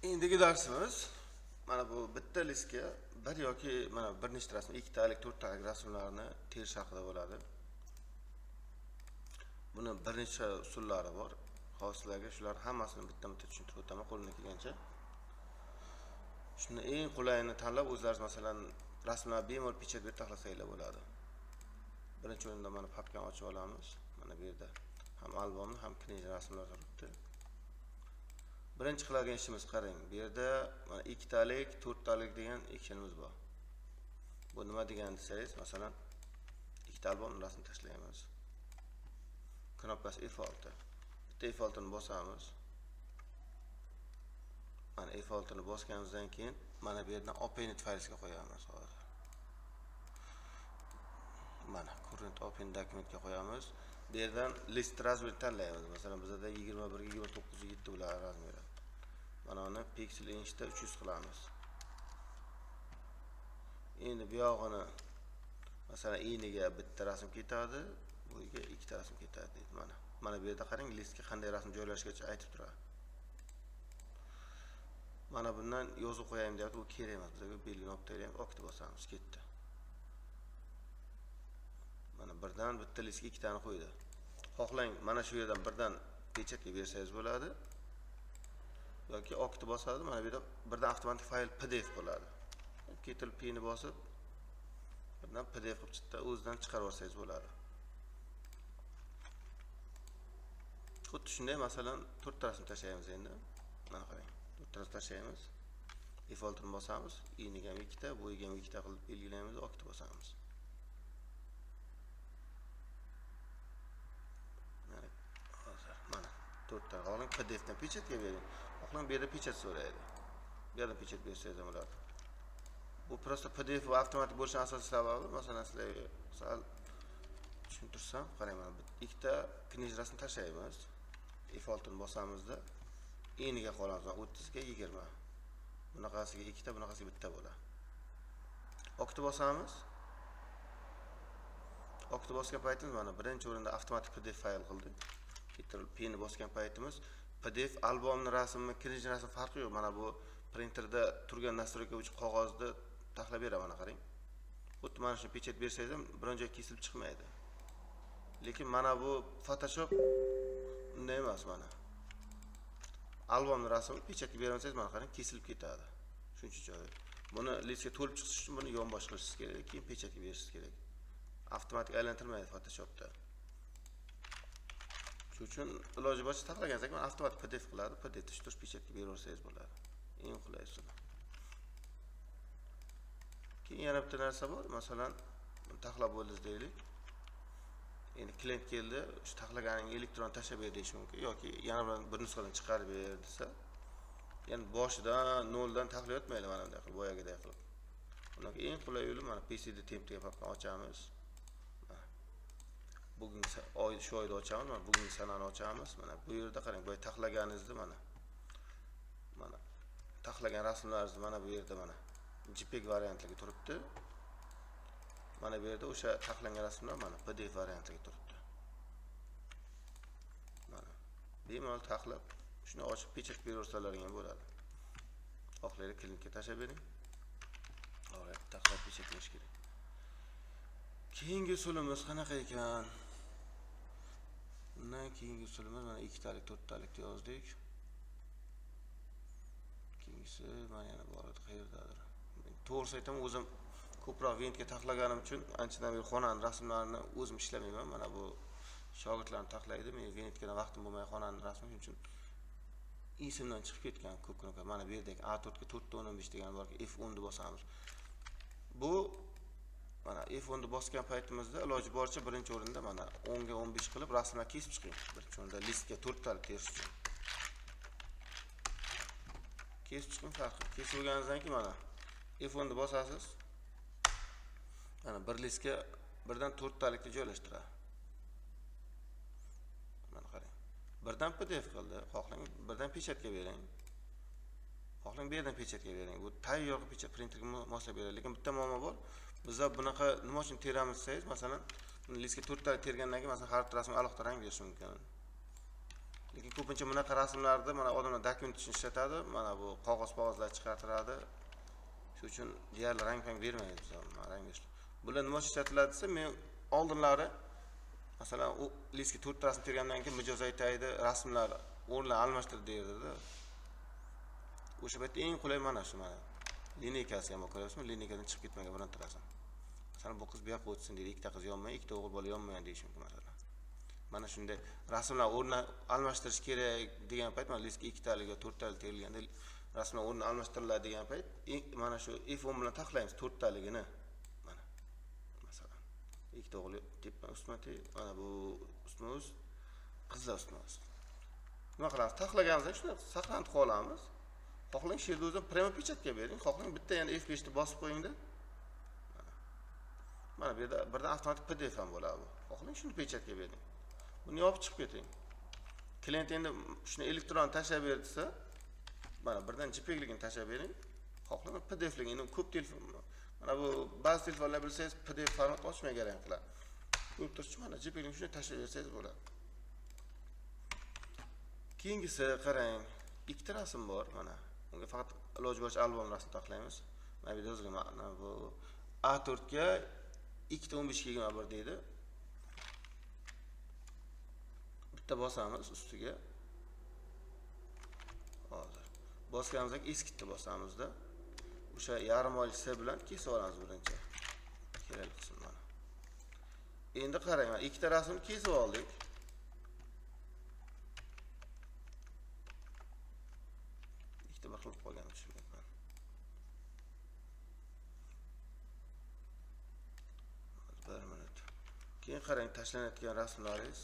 Endigi darsimiz mana bu bitta listga bir yoki mana bir nechta rasm, ikkitalik, to'rttalik rasmlarni terish haqida bo'ladi. Buni bir necha usullari bor. Hozir sizlarga shular hammasini bitta-bitta tushuntirib o'taman qo'limdan kelgancha. Shuni eng qulayini tanlab o'zlaringiz masalan rasmlarni bemalol pechat berib taxlasanglar bo'ladi. Birinchi o'rinda mana papkani ochib olamiz. Mana bu yerda ham albomni, ham knjiga rasmlar turibdi. Birinchi qiladigan ishimiz qarang. Bu yerda mana ikkitalik, to'rttalik degan actionimiz bor. Bu nima degani desangiz, masalan, ikkita albom rasmini tashlaymiz. Knopkasi F6. Bitta F6 ni bosamiz. Mana F6 ni bosganimizdan keyin mana bu yerdan Open it failsga qo'yamiz hozir. Mana current open documentga qo'yamiz. Bu yerdan list razmerini tanlaymiz. Masalan, bizda 21 ga 29 ga 7 bo'ladi razmeri. Mana uni pixel inchda 300 qilamiz. Endi bu yog'ini masalan eniga bitta rasm ketadi, bu yerga ikkita rasm ketadi deydi mana. Mana bu yerda qarang, listga qanday rasm joylashgacha aytib turadi. Mana bundan yozib qo'yayim deyapti, bu kerak emas. Bizga belgi nuqtani ham okni bosamiz, ketdi. Mana birdan bitta listga ikkitani qo'ydi. Xohlang mana shu yerdan birdan pechatga bersangiz bo'ladi. Yoki okni bosadi, mana bu yerda birdan avtomatik fayl PDF bo'ladi. Ctrl P ni bosib birdan PDF qilib chiqdi, o'zidan chiqarib olsangiz bo'ladi. Xuddi shunday masalan 4 ta rasm tashlaymiz endi. Mana qarang. 4 ta rasm tashlaymiz. F6 ni bosamiz, eniga ham ikkita, bo'yiga ham ikkita qilib belgilaymiz, okni bosamiz. Mana 4 ta xohlang PDF dan pechatga bering. Xohlang bu yerda pechat so'raydi. Bu yerda pechat bersangiz ham bo'ladi. Bu prosta PDF va avtomatik bo'lishi asosiy sababi, masalan, sizlarga sal tushuntirsam, qarang mana ikkita knjiga rasm tashlaymiz. F6 ni bosamizda eniga qolamiz 30 ga 20. Bunaqasiga ikkita, bunaqasiga bitta bo'ladi. Okni bosamiz. Okni bosgan paytimiz mana birinchi o'rinda avtomatik PDF fayl qildi. Ctrl P ni bosgan paytimiz PDF albomning rasmi, knjiga rasmi farqi yo'q. Mana bu printerda turgan nastroyka uchun qog'ozni taxlab beraman, mana qarang. Xuddi mana shuni pechat bersangiz ham biron joy kesilib chiqmaydi. Lekin mana bu Photoshop unday emas mana. Albomning rasmini pechatga bersangiz mana qarang, kesilib ketadi. Shuncha joyi. Buni listga to'lib chiqish uchun buni yonbosh qilishingiz kerak, keyin pechatga berishingiz kerak. Avtomatik aylantirmaydi Photoshopda. Shuning uchun iloji boricha taxlagansiz, mana avtomatik PDF qiladi, PDF tushirish pechatga beraversangiz bo'ladi. Eng qulaysi. Keyin yana bitta narsa bor, masalan, taxlab bo'ldingiz deylik. Endi klient keldi, shu taxlaganing elektron tashlab ber deyish mumkin yoki yana bir nusxadan chiqarib ber desa, ya'ni boshidan noldan taxlayotmaydi mana bunday qilib, boyagiday qilib. Undan eng qulay yo'li mana PC'da tempga papkani ochamiz. Bugungi oy shu oyda ochamiz, mana bugungi sanani ochamiz. Mana bu yerda qarang, boya taxlaganingizni mana taxlagan rasmlaringiz mana bu yerda mana JPEG variantlarga turibdi. Mana bu yerda o'sha taxlangan rasmlar mana PDF variantlarga turibdi. Mana bemalol taxlab shuni ochib pechat beraversalaring ham bo'ladi. Xohlaylik klientga tashlab bering. Xohlaylik taxlab pechat berish kerak. Keyingi usulimiz qanaqa ekan? Bundan keyingi usulimiz mana ikkitalik, to'rttalikni yozdik. Keyingisi mana yana bor edi, qayerdadir. To'g'risi aytaman, o'zim ko'proq ventga taxlaganim uchun anchadan beri xonaning rasmlarini o'zim ishlamayman. Mana bu shogirdlarni taxlaydi. Men ventga vaqtim bo'lmay xonaning rasmini uchun esimdan chiqib ketgan ko'p. Mana bu yerdagi A4 ga 4 ta 15 degan bor, F10 ni bosamiz. Bu mana F10 ni bosgan paytimizda iloji boricha birinchi o'rinda mana 10 ga 15 qilib rasmlarni kesib chiqing. Birinchi o'rinda listga 4 talik terish uchun. Kesib chiqing farqi. Kesib olganingizdan keyin mana F10 ni bosasiz. Mana bir listga birdan 4 talikni joylashtiradi. Mana qarang. Birdan PDF qildi, xohlang birdan pechatga bering. Xohlang bu yerdan pechatga bering. Bu tayyor pechat printerga moslab beradi, lekin bitta muammo bor. Bizlar bunaqa nima uchun teramiz desangiz, masalan, listga 4 ta tergandan keyin masalan har bir rasmga alohida rang berish mumkin. Lekin ko'pincha bunaqa rasmlarda mana odamlar dokument uchun ishlatadi, mana bu qog'ozlar chiqartiradi. Shuning uchun deyarli rang bermaymiz biz rang berishlar. Bular nima ishlatiladi desa, men oldinlari masalan u listga 4 ta rasm tergandan keyin mijoz aytaydi, rasmlar o'rnini almashtir derdi. O'sha paytda eng qulay mana shu mana. Lineykasi ham ko'ryapsizmi? Lineykadan chiqib ketmagan bironta rasm. Masalan bu qiz bu yoqqa o'tsin deydi, ikkita qiz yonmay, ikkita o'g'il bola yonmagan deyish mumkin masalan. Mana shunday rasmlar o'rnini almashtirish kerak degan payt mana listga 2 talik yoki 4 talik terilganda rasmlar o'rnini almashtiriladi degan payt mana shu F10 bilan taxlaymiz 4 taligini. Mana. Masalan, ikkita o'g'il tepma ustma mana bu ustma-ust, qizlar ustma-ust. Nima qilamiz? Taxlaganimizdan shuni saqlanib qolamiz. Xohlang shu yerda o'zim prema pechatga bering, xohlang bitta yana F5 ni bosib qo'yingda. Mana bu yerda birdan avtomatik PDF ham bo'ladi bu. Xohlang shuni pechatga bering. Buni yopib chiqib keting. Klient endi shuni elektron tashlab bersa, mana birdan JPEG-ligini tashlab bering. Xohlang PDF-ligini ko'p telefon. Mana bu ba'zi telefonlar bilsangiz PDF format ochmay garang qiladi. Ko'p turchi mana JPEG-ligini shuni tashlab bersangiz bo'ladi. Keyingisi qarang, ikkita rasm bor mana. Unga faqat iloji boricha albom rasm taxlaymiz. Mana bu yozilgan mana bu A4 ga 2.15 deydi. Bitta bosamiz ustiga. Hozir. Bosganimizdan eskitni bosamizda. O'sha yarim oylik S bilan kesib olamiz birinchi. Kerakli qism mana. Endi qarang, mana ikkita rasmni kesib oldik. Ikkita bir qilib qolgan tushunmayapman. Bir minut. Keyin qarang, tashlanayotgan rasmlaringiz.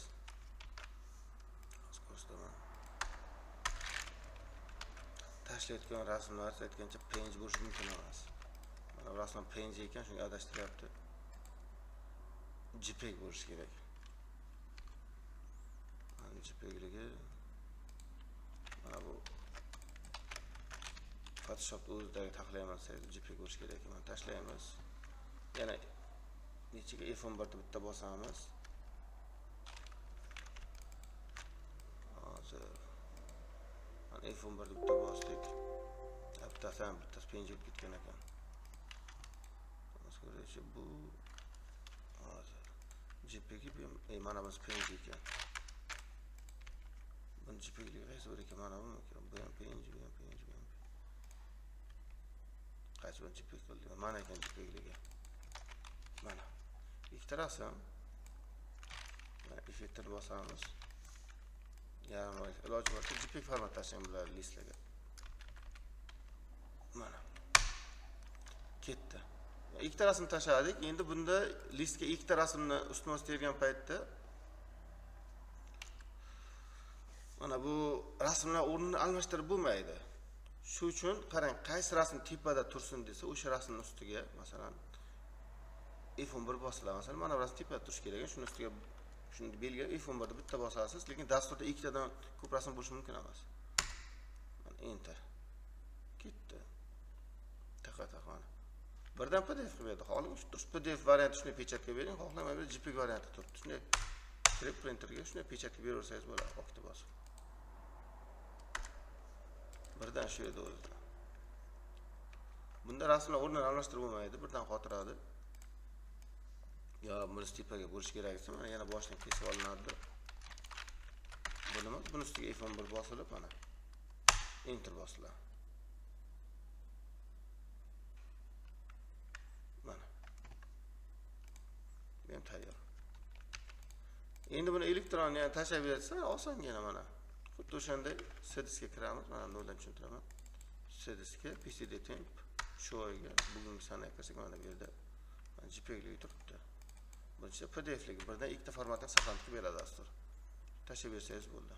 Tashlayotgan rasmlar aytgancha PNG bo'lishi mumkin emas. Mana bu rasm PNG ekan, shunga adashtiryapti. JPEG bo'lishi kerak. Mana JPEGligi mana bu Photoshop o'zidagi taxlaymiz, JPEG bo'lishi kerak. Mana tashlaymiz. Yana nechiga F11 da bitta bosamiz. Hozir mana F11 da bitta bosdik. Bittasi penjib ketgan ekan. Maskarachi bu hozir JPEG mana bu PNG ekan. Buni JPEG qaysi bir ekan mana bu ekan. Bu ham PNG, bu ham PNG. Qaysi bir JPEG qildi. Mana ekan JPEG-ligi. Mana. Ikkita rasm. Mana effektni bosamiz. Yarim oy. Iloji boricha JPEG format tashlang bular listlarga. Mana. Ketdi. Ikkita rasm tashladik. Endi bunda listga ikkita rasmni ustma-ust tergan paytda mana bu rasmlar o'rnini almashtirib bo'lmaydi. Shu uchun qarang, qaysi rasm tepada tursin desa, o'sha rasmning ustiga masalan F11 bosiladi. Masalan, mana bu rasm tepada turishi kerak. Shuni ustiga shuni belgilab F11 da bitta bosasiz, lekin dasturda ikkitadan ko'p rasm bo'lishi mumkin emas. Mana enter. Ketdi. Taqa-taqani. Birdan PDF qilib berdi. Xohlang shu PDF varianti shuni pechatga bering, xohlang mana bu JPEG varianti turibdi. Shunday kirib printerga shunday pechatga beraversangiz bo'ladi, vaqti bosib. Birdan shu yerda o'zi. Bunda rasmlar o'rnini almashtirib bo'lmaydi, birdan qotiradi. Yo, buni tepaga bo'lish kerak esa mana yana boshdan kesib olinadi. Buni ustiga F11 bosilib mana enter bosiladi. Mana. Bu ham tayyor. Endi buni elektron yana tashlab bersa, osongina mana. Xuddi o'shanday C-diskga kiramiz. Mana bundan tushuntiraman. C-diskga PCD temp shu oyga bugungi sanaga kirsak mana bu yerda mana JPEG-ligi turibdi. Buncha PDF-ligi birdan ikkita formatda saqlanib beradi dastur. Tashlab bersangiz bo'ldi.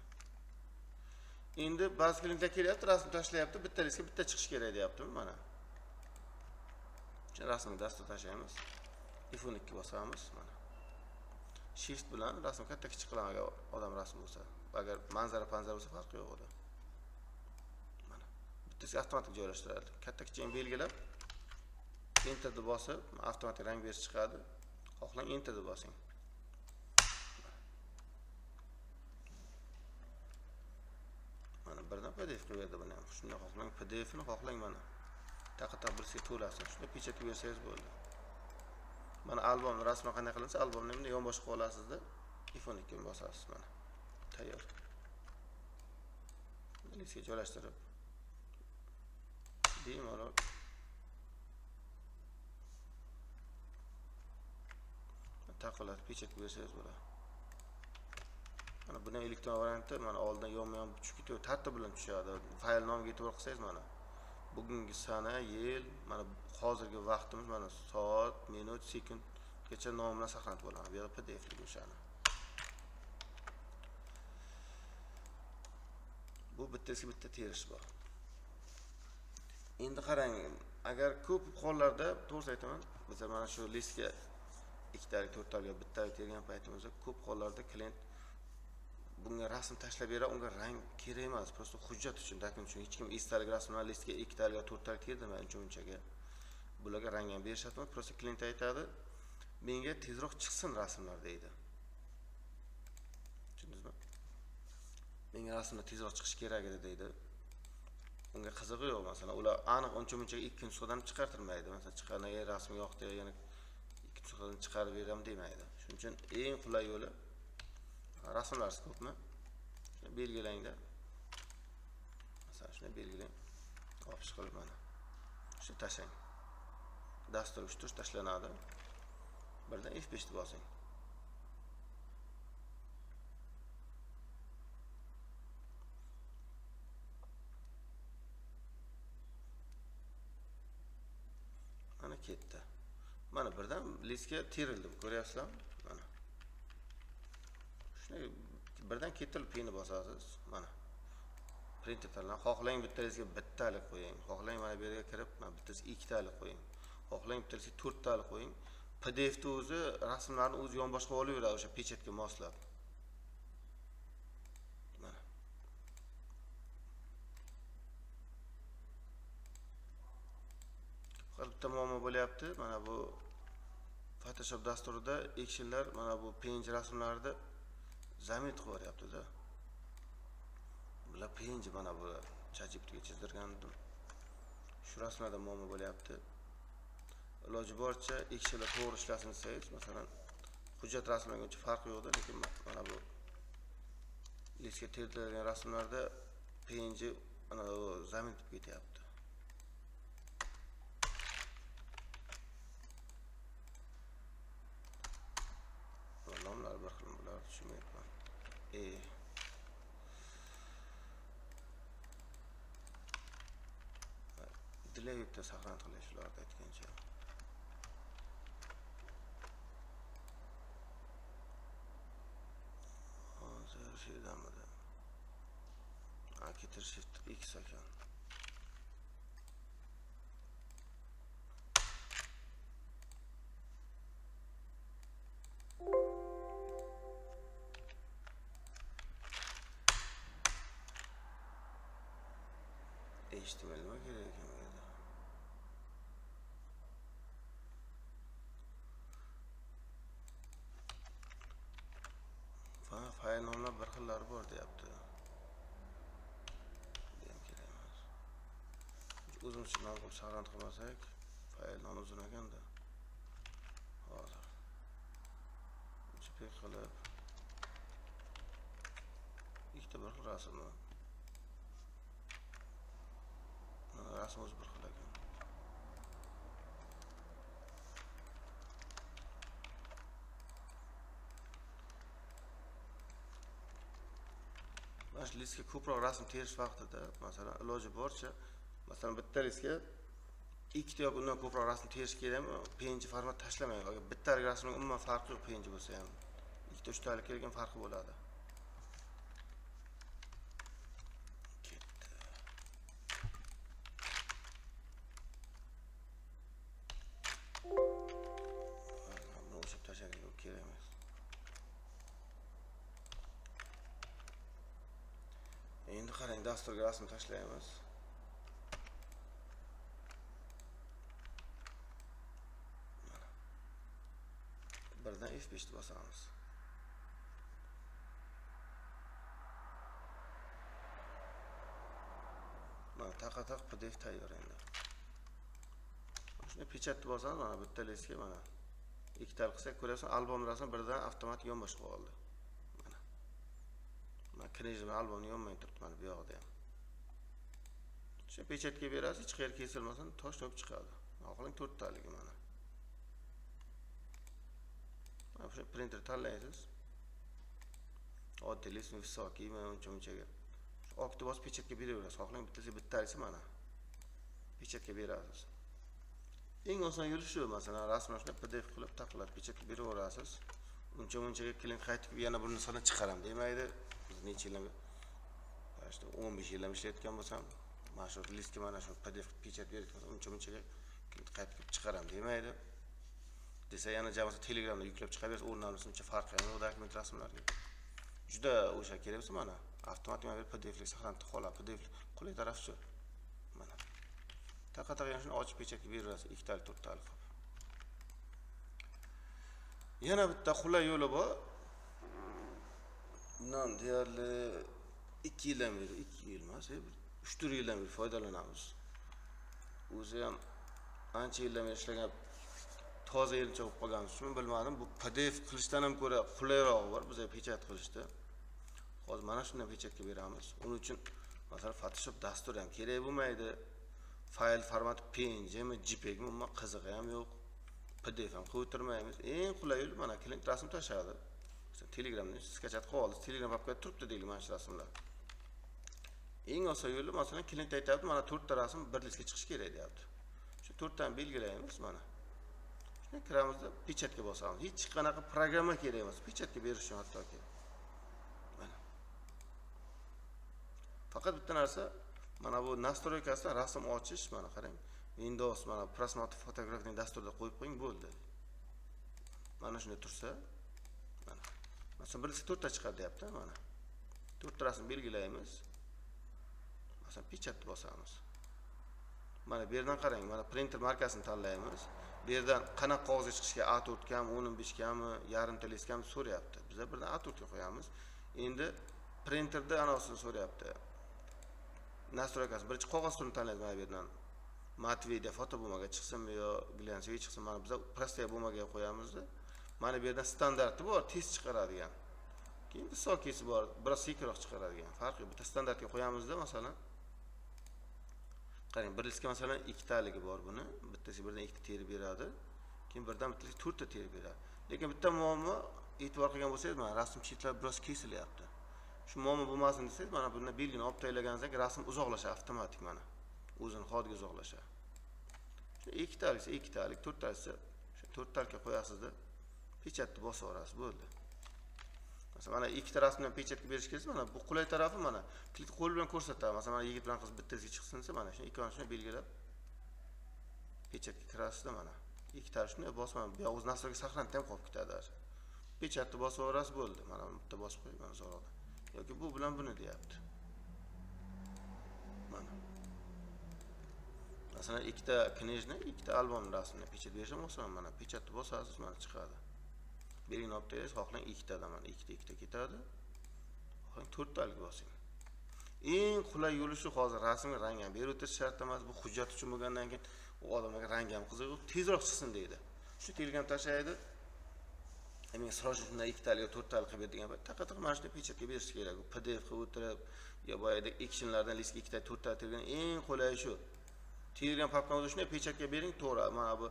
Endi ba'zi klientlar kelyapti, rasm tashlayapti, bitta listga bitta chiqish kerak deyaptimi mana. Shu rasmni dastur tashlaymiz. F12 bosamiz mana. Shift bilan rasm katta kichik qilamiz agar odam rasm bo'lsa. Agar manzara bo'lsa farqi yo'q edi. Mana. Bittasi avtomatik joylashtiradi. Katta kichikni belgilab enterni bosib, avtomatik rang berish chiqadi. Xohlang enterni bosing. yerda buni ham. Shunday xohlang PDF ni xohlang mana. Taqa-taq birsiga to'lasin. Shunda pechatga bersangiz bo'ldi. Mana albomni rasmi qanday qilinsa, albomni endi yonbosh qilib olasizda. iPhone 2 ni bosasiz mana. Tayyor. Listga joylashtirib bemalol taqillatib pechatga bersangiz bo'ladi. Mana buni elektron variantda mana oldin yonma-yon tushib ketadi, tartib bilan tushadi. Fayl nomiga e'tibor qilsangiz mana bugungi sana, yil, mana hozirgi vaqtimiz mana soat, minut, sekundgacha nom bilan saqlanib bo'ladi. Bu yerda PDF lik o'shani. Bu bittasiga bitta terish bor. Endi qarang, agar ko'p hollarda to'g'ri aytaman, biz mana shu listga ikkitalik, to'rttalik, bittalik tergan paytimizda ko'p hollarda klient bunga rasm tashlab beradi, unga rang kerak emas, prosta hujjat uchun, dokument uchun. Hech kim istalik rasmlar listga ikkitalik, to'rttalik terdirmaydi unchaga. Bularga rang ham berishadi, prosta klient aytadi, menga tezroq chiqsin rasmlar deydi. Tushundingizmi? Menga rasmlar tezroq chiqish kerak edi deydi. Unga qizig'i yo'q, masalan, ular aniq uncha-muncha 2 kun so'dan chiqartirmaydi. Masalan, chiqargan rasmi yo'qdi, yana 2 kun so'dan chiqarib beram demaydi. Shuning uchun eng qulay yo'li rasmlarsiz ko'pmi? Shuni belgilangda. Masalan, shuni belgilang. Opish qilib mana. Shu tashlang. Dastur ushtush tashlanadi. Birdan F5 ni bosing. Mana ketdi. Mana birdan listga terildi, ko'ryapsizlarmi? Mana. Shuni birdan ketilib peni bosasiz. Mana. Printerlarni xohlang bittasiga bittalik qo'ying. Xohlang mana bu yerga kirib, mana bittasiga ikkitalik qo'ying. Xohlang bittasiga to'rttalik qo'ying. PDF da o'zi rasmlarni o'zi yonbosh qilib olaveradi o'sha pechatga moslab. Mana. Bitta muammo bo'lyapti. Mana bu Photoshop dasturida actionlar mana bu PNG rasmlarida zamet qilib yuryapti-da. Bular PNG mana bu ChatGPTga chizdirgandim. Shu rasmlarda muammo bo'lyapti. Iloji boricha actionlar to'g'ri ishlasin desangiz, masalan, hujjat rasmlariga uncha farqi yo'qda, lekin mana bu listga terdirilgan rasmlarda PNG mana bu zamet qilib ketyapti. Nomlar bir xil bular tushunmayapman. Delaytda saqlanib qilish ularda aytgancha. Hozir shedamida. Akitr shift X ekan. HTML nima kerak ekan bu yerda? Fayl nomlar bir xillari bor deyapti. Ham kerak emas. O'zimiz nom qilib saqlanib qilmasak, fayl nomi uzun ekanda. Hozir. JPEG qilib ikkita bir xil rasmni. Rasm o'zi bir xil ekan. Mana shu listga ko'proq rasm terish vaqtida, masalan, iloji boricha, masalan, bitta listga ikkita yoki undan ko'proq rasm terish kerakmi? PNG format tashlamang. Agar bittalik rasmning umuman farqi yo'q PNG bo'lsa ham. Ikkita uchtalik kelgan farqi bo'ladi. Kerak emas. Endi qarang, dasturga rasm tashlaymiz. Birdan F5 ni bosamiz. Taqa-taq PDF tayyor endi. Shuni pechatni bosamiz, mana bitta listga mana ikkita qilsak ko'rasan, albom rasm birdan avtomatik yonbosh qoldi. Mana. Mana knijni albomni yonmay turibdi mana bu yoqda ham. Shu pechatga berasiz, hech qayerga kesilmasin, tosh to'p chiqadi. Oqiling 4 taligi mana. Mana shu printer tanlaysiz. Oddiy list visoki, mana uncha-munchaga. Okni bosib pechatga beraverasiz. Xohlang bittalisi mana. Pechatga berasiz. Eng oson yo'li shu, masalan, rasmni shuna PDF qilib taqilib pechatga beraverasiz. Uncha-munchaga klient qaytib yana bir nuqsani chiqaram demaydi. Biz necha yillar, işte 15 yillar ishlayotgan bo'lsam, mana shu listga mana shu PDF pechat bergan, uncha-munchaga klient qaytib chiqaram demaydi. Desa yana jamasi Telegramda yuklab chiqaversa, o'rnalmasa uncha farqi yo'q dokument rasmlarga. Juda o'sha kerak bo'lsa mana avtomatik PDFlik saqlanib qoladi. PDF qulay taraf shu. Mana. Taqa-taqa yana shuni ochib pechatga beraverasiz, 2 talik, 4 talik qilib. Yana bitta qulay yo'li bor. Bundan deyarli 2 yildan beri, 2 yil emas, 3-4 yildan beri foydalanamiz. O'zi ham ancha yildan beri ishlagan toza yilcha bo'lib qolgan uchun bilmadim. Bu PDF qilishdan ham ko'ra qulayroq bor bizga pechat qilishda. Hozir mana shunday pechatga beramiz. Uning uchun masalan Photoshop dasturi ham kerak bo'lmaydi. Fayl formati PNGmi, JPEGmi, umuman qizig'i ham yo'q. PDF ham qo'ytirmaymiz. Eng qulay yo'li mana klient rasm tashladi. Telegramdan skachat qilib oldi. Telegram papkada turibdi deylik mana shu rasmlar. Eng oson yo'li masalan klient aytadi, mana 4 ta rasm bir listga chiqish kerak deyapti. Shu 4 tani belgilaymiz mana. Shuni kiramizda pechatga bosamiz. Hech qanaqa programma kerak emas. Pechatga berish uchun hattoki. Mana. Faqat bitta narsa, mana bu nastroykasidan rasm ochish, mana qarang. Windows mana просмотр fotografning dasturida qo'yib qo'ying bo'ldi. Mana shunday tursa, mana. Masalan, birisi 4 ta chiqadi deyapti, mana. 4 ta rasm belgilaymiz. Masalan, pechatni bosamiz. Mana bu yerdan qarang, mana printer markasini tanlaymiz. Bu yerdan qanaqa qog'ozga chiqishga A4 kam, 15 kammi, yarimta list kammi so'rayapti. Biz birdan A4 ga qo'yamiz. Endi printerda anosini so'rayapti. Nastroykasi birinchi qog'oz turini tanlaymiz mana bu yerdan. Matve'da foto bo'lmaga chiqsinmi yo glянцевый chiqsin, mana biz prostoy bo'lmaga qo'yamiz. Mana bu yerdan standarti bor, tez chiqaradigan. Keyin vysokisi bor, biroz sekinroq chiqaradigan. Farqi bitta standartga qo'yamizda, masalan. Qarang, bir listga masalan 2 taligi bor buni. Bittasi birdan 2 ta terib beradi. Keyin birdan bittasi 4 ta terib beradi. Lekin bitta muammo e'tibor qilgan bo'lsangiz, mana rasm chetlari biroz kesilyapti. Shu muammo bo'lmasin desangiz, mana buni belgini olib taylaganingizda rasm uzoqlashadi avtomatik mana. O'zini hodiga uzoqlashadi. Shu 2 talik, 2 talik, 4 talik, shu 4 talikka qo'yasizda, pechatni bosib olasiz, bo'ldi. Masalan, mana 2 ta rasmdan pechatga berish kelsa, mana bu qulay tarafi mana qo'l bilan ko'rsatadi. Masalan, mana yigit bilan qiz bittasiga chiqsin desa, mana shu ikkovini belgilab pechatga kirasizda mana. 2 ta shuni bosmam, bu yoq o'z nasriga saqlanib ham qolib ketadi. Pechatni bosib olasiz, bo'ldi. Mana buni bitta bosib qo'yib, mana zo'roqda. Yoki bu bilan buni deyapti. Mana. Masalan, 2 ta knijni, 2 ta albom rasmini pechat berishim oson, mana pechatni bosasiz, mana chiqadi. Belgini olib tayyorlaysiz, xohlang 2 tadan mana 2 ta ketadi. Xohlang 4 talik bosing. Eng qulay yo'li shu, hozir rasmga rang ham berib o'tish shart emas, bu hujjat uchun bo'lgandan keyin u odamlarga rang ham qiziq, tezroq chiqsin deydi. Shu Telegram tashlaydi. Men srojni shunday 2 talik yo 4 talik qilib bergan payt taqa-taqa mana shunday pechatga berish kerak. PDF qilib o'tirib, yo boyadek actionlardan listga 2 talik 4 talik tergan eng qulay shu. Telegram papkani o'zi shunday pechatga bering, to'g'ri. Mana bu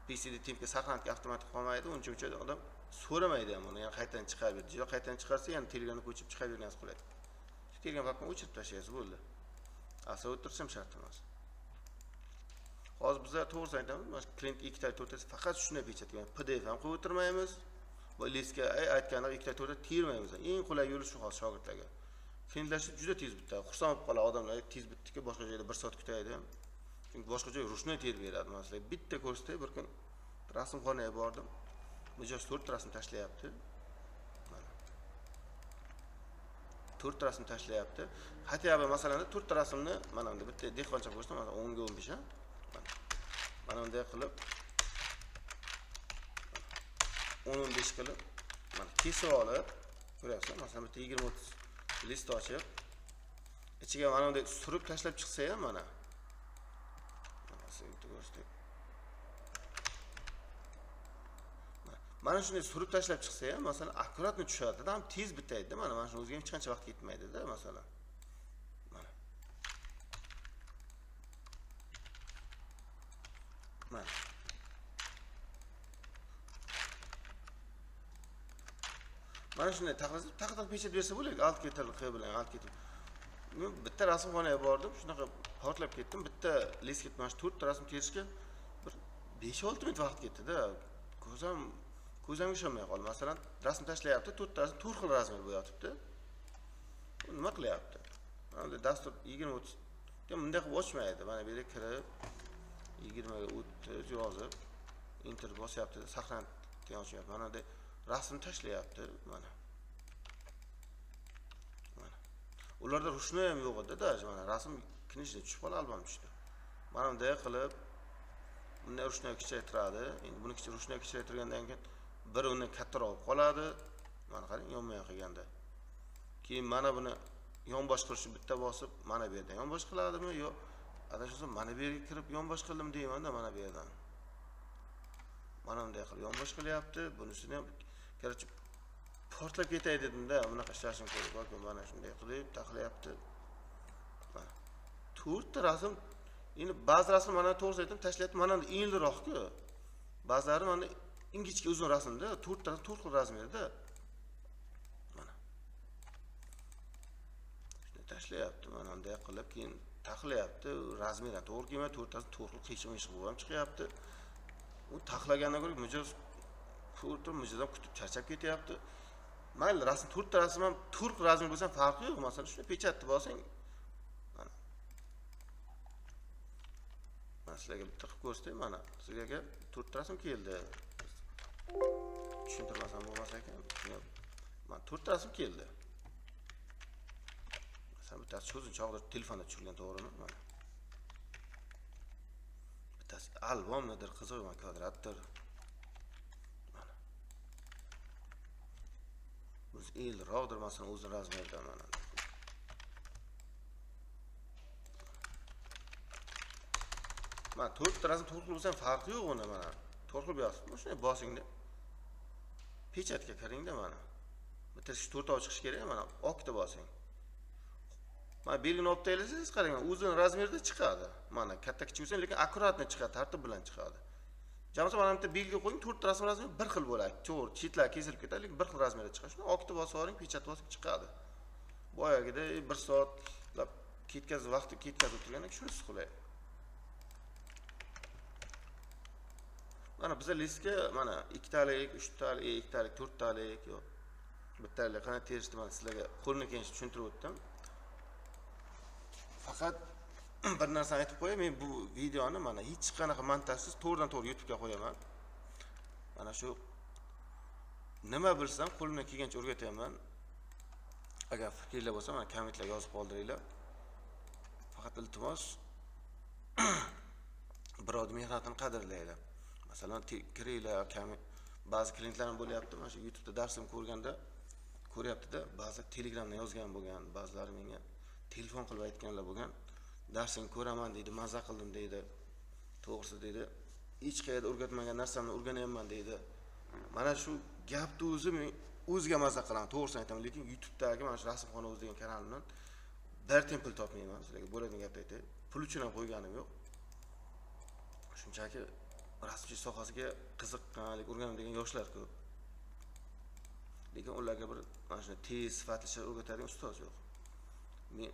PCD tempga saqlanib avtomatik qolmaydi, uncha odam so'ramaydi ham uni, yana qaytadan chiqarib beradi. Yo qaytadan chiqarsa, yana Telegramga ko'chib chiqarib bergansiz qulay. Shu Telegram papkani o'chirib tashlaysiz, bo'ldi. Aslo o'tirishim shart emas. Hozir bizlar to'g'risini aytamiz, mana klient 2 talik 4 talik faqat shunday pechatga, PDF ham qo'yib o'tirmaymiz. Bu listga aytganidek 2 talik 4 talik termaymiz. Eng qulay yo'li shu hozir shogirdlarga. Klientlar juda tez bitadi. Xursand bo'lib qoladi odamlar, tez bitdiki, boshqa joyda 1 soat kutaydi ham. Chunki boshqa joy ruchnoy terib beradi. Masalan, bitta ko'rsatay, bir kun rasmxonaga bordim. Mijoz 4 ta rasm tashlayapti. Mana. 4 ta rasm tashlayapti. Hatyobi masalan 4 ta rasmni mana bunda bitta dehqoncha ko'rsam, mana 10 ga 15 ha. Mana bunday qilib 10-15 qilib mana kesib olib, ko'ryapsizmi? Masalan, bitta 20-30 list ochib, ichiga mana bunday surib tashlab chiqsa ham mana Bitta ko'rsatdik. Mana shunday surib tashlab chiqsa ham, masalan, akkuratni tushadi-da, ham tez bitaydi-da. Mana shu o'ziga hech qancha vaqt ketmaydi-da, masalan. Mana. Mana. Mana shunday taqdir pechat bersa bo'ladi, alt ketirib, q bilan alt ketirib. Men bitta rasmxonaga bordim, shunaqa portlab ketdim. Bitta leskit mana shu 4 ta rasm terishga bir 5-6 minut vaqt ketdi-da. Ko'zimga ishonmay qoldim. Masalan, rasm tashlayapti, 4 ta rasm 4 xil rasmga bo'yatibdi. Nima qilyapti? Mana dastur 20-30. Bunday qilib ochmaydi. Mana bu yerga kirib 20 ga 30 yozib enter bosyapti, saqlanib ochyapti. Mana bunday rasm tashlayapti. Mana. Ularda rushnoy ham yo'q edi-da, mana rasm knishga tushib qoldi, albom tushdi. Mana bunday qilib bunday rushnoy kichaytiradi. Endi buni rushnoy kichaytirgandan keyin bir uni kattaroq qoladi. Mana qarang, yonma-yon qilganda. Keyin mana buni yonbosh qilish bitta bosib, mana bu yerdan yonbosh qiladimi yo adashsa mana bu yerga kirib yonbosh qildim deyman-da, mana bu yerdan. Mana bunday qilib yonbosh qilyapti. Bunisini ham kerak portlab ketay dedim-da, bunaqa ishlashim kerak. Balki mana shunday qilib taqlayapti. Mana 4 ta rasm, endi ba'zi rasm mana to'g'ri aytdim, tashlayapti. Mana iyinliroq-ku. Ba'zilari mana ingichka uzun rasmda 4 ta 4 xil razmerda. Mana. Shunday tashlayapti. Mana bunday qilib keyin taqlayapti. Razmerdan to'g'ri kelmay 4 tasi 4 xil qiyshiq-qiyshiq bo'lib ham chiqyapti. U taqlagandan ko'ra mijoz mijozdan kutib charchab ketyapti. Mayli, rasm 4 ta rasm ham 4 xil razmer bo'lsa farqi yo'q. Masalan, shuni pechatni bosing. Mana. Mana sizlarga bitta qilib ko'rsatay. Mana sizlarga 4 ta rasm keldi. Tushuntirmasam bo'lmas ekan. Mana 4 ta rasm keldi. Masalan, bittasi cho'zin chog'da telefonda tushirilgan, to'g'rimi? Mana. Bittasi albomnidir, qiziq, mana kvadratdir. Mana. Biz elroqdir, masalan, o'zi razmerda mana. Mana 4 ta rasm 4 xil bo'lsa farqi yo'q uni mana. 4 xil bosib, shunday bosingda. Pechatga kiringda mana. Bitta 4 ta chiqish kerak, mana okta bosing. Mana belgini olib taylasangiz qarang, o'zining razmerida chiqadi. Mana katta kichik bo'lsa, lekin akkuratni chiqadi, tartib bilan chiqadi. Jamsa mana bitta belgi qo'ying, 4 ta rasm razmeri bir xil bo'ladi. To'g'ri, chetlar kesilib ketadi, lekin bir xil razmerda chiqadi. Shuni okta bosib oling, pechat bosib chiqadi. Boyagida 1 soatlab ketkazib, vaqtni ketkazib o'tirganda shunisi qulay. Mana bizlar listga mana 2 talik, 3 talik, 2 talik, 4 talik yo'q. Bittalik qana terishni mana sizlarga qo'lni kelishib tushuntirib o'tdim. Faqat bir narsani aytib qo'yay, men bu videoni mana hech qanaqa montajsiz to'g'ridan-to'g'ri YouTube'ga qo'yaman. Mana shu nima bilsam qo'limdan kelgancha o'rgatyapman. Agar fikrlar bo'lsa, mana kommentlarga yozib qoldiringlar. Faqat iltimos birovning mehnatini qadrlaylar. Masalan, kiringlar, ba'zi klientlarim bo'lyapti, mana shu YouTube'da darsimni ko'rganda ko'ryapti-da, ba'zi Telegramdan yozgan bo'lgan, ba'zilari menga telefon qilib aytganlar bo'lgan. Darsini ko'raman deydi, mazza qildim deydi. To'g'risi deydi, hech qayerda o'rgatmagan narsamni o'rganyapman deydi. Mana shu gapni o'zi men o'zga mazza qilaman, to'g'risini aytaman, lekin YouTube'dagi mana shu Rasmxona o'zi degan kanalimdan bir tempil topmayman, sizlarga bo'ladigan gapni aytay. Pul uchun ham qo'yganim yo'q. Shunchaki rasmchilik sohasiga qiziqqanlik, o'rganadigan yoshlar ko'p. Lekin ularga bir mana shunday tez, sifatli ishlar o'rgatadigan ustoz yo'q. Men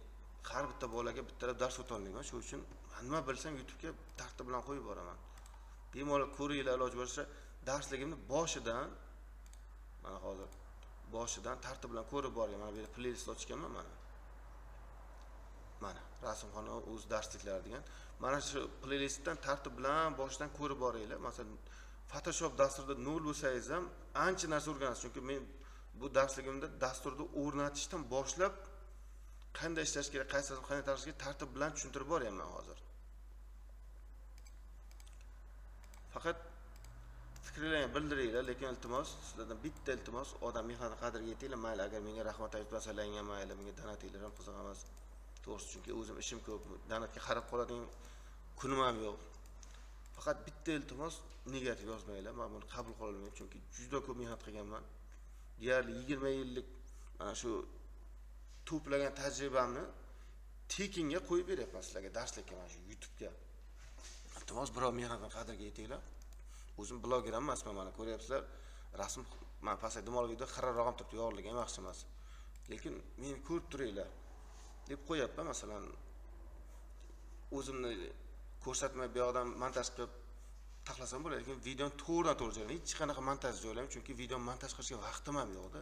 har bitta bolaga bittalab dars o'ta olmayman. Shuning uchun nima bilsam YouTube'ga tartib bilan qo'yib boraman. Bemalol ko'ringlar, iloji bo'lsa darsligimni boshidan mana hozir boshidan tartib bilan ko'rib boring. Mana bu yerda playlist ochganman mana. Mana Rasmxona o'z darsliklari degan. Mana shu playlistdan tartib bilan boshidan ko'rib boringlar. Masalan, Photoshop dasturida 0 bo'lsangiz ham ancha narsa o'rganasiz. Chunki men bu darsligimda dasturni o'rnatishdan boshlab qanday ishlash kerak, qaysi qanday tarish kerak tartib bilan tushuntirib boryapman hozir. Faqat fikrlaringizni bildiringlar, lekin iltimos, sizlardan bitta iltimos, odam mehnati qadriga yetinglar. Mayli, agar menga rahmat aytmasalar ham mayli, menga donatinglar ham qiziq emas. To'g'risi, chunki o'zim ishim ko'p, donatga qarab qoladigan kunim ham yo'q. faqat bitta iltimos negativ yozmanglar. Men buni qabul qila olmayman, chunki juda ko'p mehnat qilganman. Deyarli 20 yillik mana shu to'plagan tajribamni tekinga qo'yib beryapman sizlarga darslikka, mana shu YouTube'ga. Iltimos birov mehnatini qadriga yetinglar. O'zim bloger emasman, mana ko'ryapsizlar. Rasm men pastda dimolgida xirarog'im turibdi, yorliq yaxshi emas. Lekin meni ko'rib turinglar deb qo'yapman. Masalan, o'zimni ko'rsatmay bu yoqdan montaj qilib taxlasam bo'ladi, lekin videoni to'g'ridan-to'g'ri joylayman. Hech qanaqa montaj joylayman, chunki videoni montaj qilishga vaqtim ham yo'qda.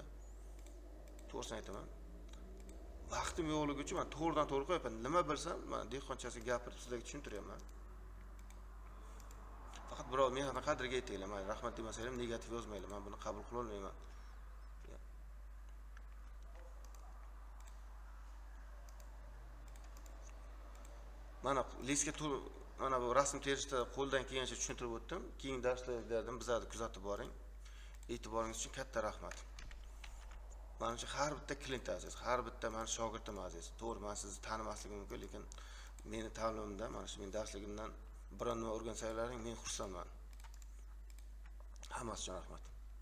To'g'risini aytaman. Vaqtim yo'qligi uchun men to'g'ridan-to'g'ri qo'yapman. Nima bilsam, men dehqonchasi gapirib sizlarga tushuntiryapman. Faqat birov mehnatni qadriga yetinglar. Men rahmat demasanglar ham negativ yozmanglar. Men buni qabul qila olmayman. Mana bu rasm terishda qo'ldan kelgancha tushuntirib o'tdim. Keyingi darslardan bizlarni kuzatib boring. E'tiboringiz uchun katta rahmat. Mana shu har bitta klient aziz, har bitta men shogirdim aziz. To'g'ri, men sizni tanimasligim mumkin, lekin meni ta'limimdan, mana shu mening darsligimdan biror nima o'rgansalaring men xursandman. Hammasi uchun rahmat.